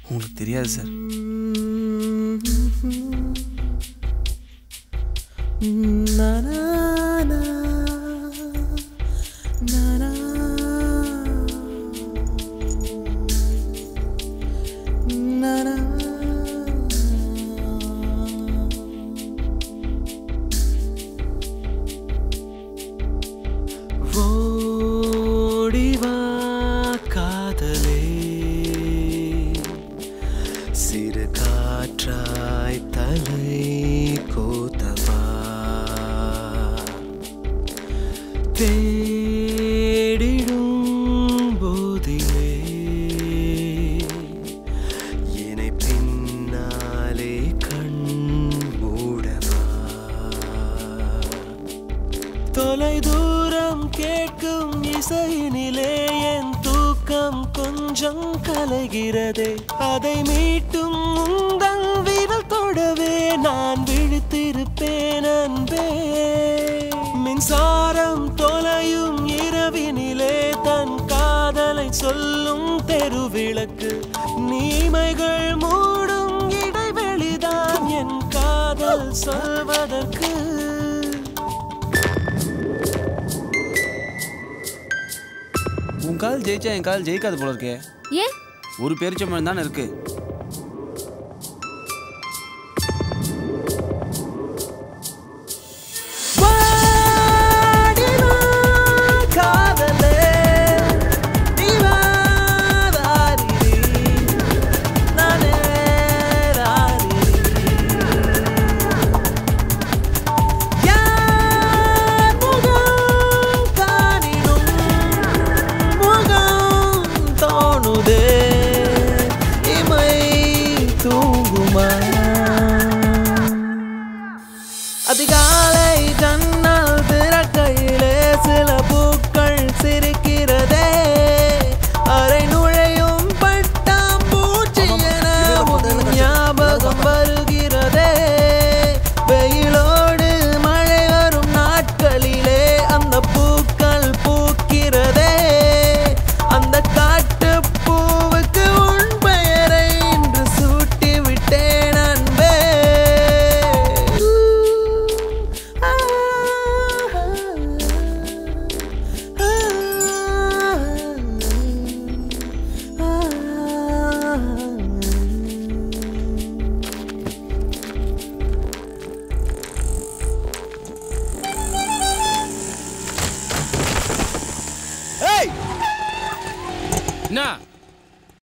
உங்களுக்கு தெரியாது சார். ஓடிவா காதலே சிறு காற்றாய் தலை கோத்தவா தேடிடும் போதிலே என்னை பின்னாலே கண் மூடவா தொலை தூரம் கேட்கும் இசையினிலே என் தூக்கம் கொஞ்சம் கலைகிறதே அதை மீட்டும் உங்கள் விரல் தொடவே நான் விழித்திருப்பேன் அன்பே மின்சாரம் தொலையும் இரவினிலே தன் காதலை சொல்லும் தெருவிளக்கு நீமைகள் மூடும் இடைவெளிதான் என் காதல் சொல்வதற்கு உன் கால் ஜெயிச்சா என் கால் ஜெயிக்காது போல இருக்கே. ஏன்? ஒரு பேரிச்சம்பழம் தானே இருக்கு. அதிகாலை ஜன்னல் திறக்கையிலே சில பூக்கள் சிரிக்கிறதே அரை நுழையும் பட்டாம்பூச்சி என ஞாபகம் வருகிறதே வெயிலோடு மழை வரும் நாட்களிலே அந்த பூக்கள் பூக்கிறதே அந்த காட்டு பூவுக்கு உன் பெயரை இன்று சூட்டி விட்டேன் அன்பே என்ன